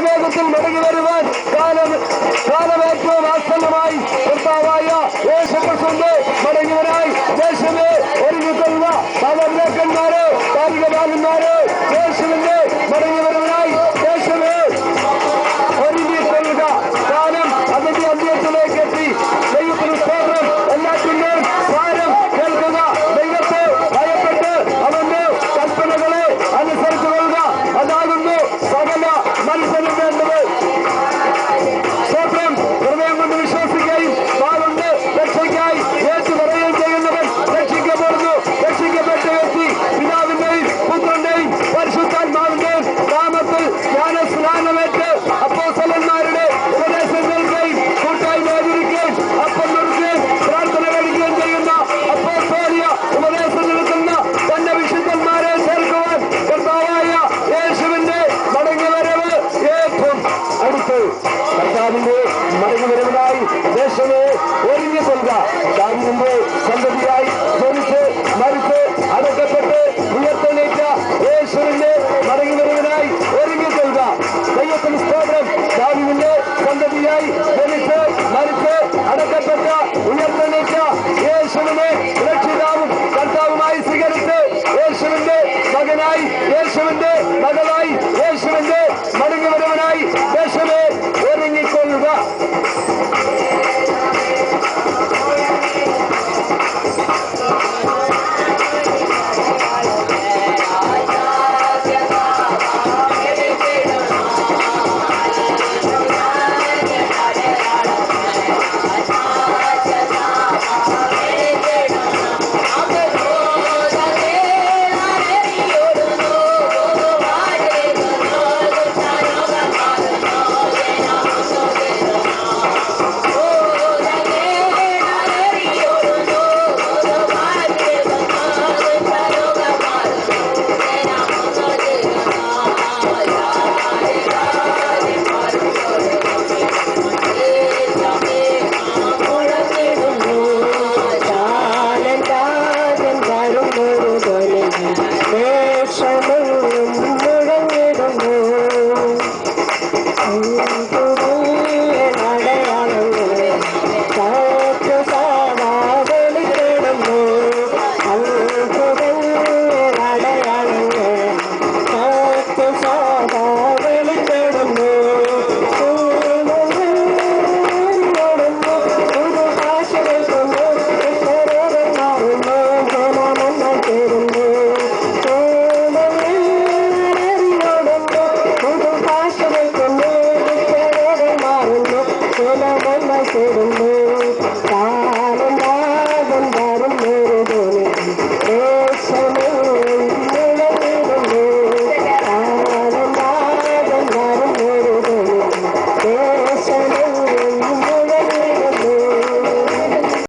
വേഗത്തിൽ മടങ്ങി വരുവാൻ കാലമേറ്റവും ആസന്നമായി കർത്താവായ യേശുക്രിസ്തുവിന്റെ മടങ്ങിവരായി ദേശമേ ഒരുങ്ങിക്കൊള്ളുക. മാതാപിതാക്കന്മാര്, കാലികബാലന്മാര്, യേശുവിന്റെ മടങ്ങിവരവനായി ദേശമേ ഒരുങ്ങിക്കൊള്ളുക. കാലം അതിന്റെ അന്ത്യത്തിലേക്ക് എത്തി. ദൈവത്തിന് സ്തോത്രം. എല്ലാത്തിന്റെയും സാരം കേൾക്കുക. ദൈവത്തെ ഭയപ്പെട്ട് അവന്റെ കൽപ്പനകളെ അനുസരിച്ചു കൊള്ളുക. അതാകുന്നു സകല മനുഷ്യനും വേണ്ടത്. സ്തോത്രം. ഹൃദയം കൊണ്ട് വിശ്വസിക്കുകയും വാളുണ്ട് രക്ഷയ്ക്കായി ഏറ്റു പറയുകയും ചെയ്യുന്നവൻ രക്ഷിക്കപ്പെടുന്നു. രക്ഷിക്കപ്പെട്ട വ്യക്തി പിതാവിന്റെയും പുത്രന്റെയും പരിശുദ്ധാത്മാവിന്റെയും നാമത്തിൽ ജ്ഞാനസ്നാനമേറ്റ് അപ്പോസ്തലന്മാരുടെ ഉപദേശം നൽകുകയും കൂട്ടായ്മ ആചരിക്കുകയും അപ്പം നിർത്തുകയും പ്രാർത്ഥന കഴിക്കുകയും ചെയ്യുന്ന അപ്പോസ്തോലിക ഉപദേശം നൽകുന്ന തന്റെ വിശുദ്ധന്മാരെ ചേർക്കുവാൻ കർത്താവായ യേശുവിന്റെ മടങ്ങിവരവ് ഏറ്റവും അടുത്ത്. കർത്താവിന്റെ മടങ്ങിവരവിനായി ദേശമേ ഒരുങ്ങിക്കൊള്ളുക. ദാവീദിന്റെ സന്തതിയായി ജനിച്ച് മരിച്ച് അടക്കപ്പെട്ട് ഉയർത്തെണീറ്റ യേശുവിന്റെ മടങ്ങിവരവിനായി ഒരുങ്ങിക്കൊള്ളുക. ദൈവത്തിന് സ്തോത്രം. ദാവീദിന്റെ സന്തതിയായി ജനിച്ച് മരിച്ച് അടക്കപ്പെട്ട ഉയർത്തെണീറ്റ യേശുവിനെ രക്ഷിതാവും കർത്താവുമായി സ്വീകരിച്ച് യേശുവിന്റെ മകനായി യേശുവിന്റെ മകളായി യേശുവിന്റെ മടങ്ങിവരവനായി ദേശമേ ഒരുങ്ങിക്കൊള്ളുക. ദേശമെങ്ങും മുഴങ്ങിടുന്നു.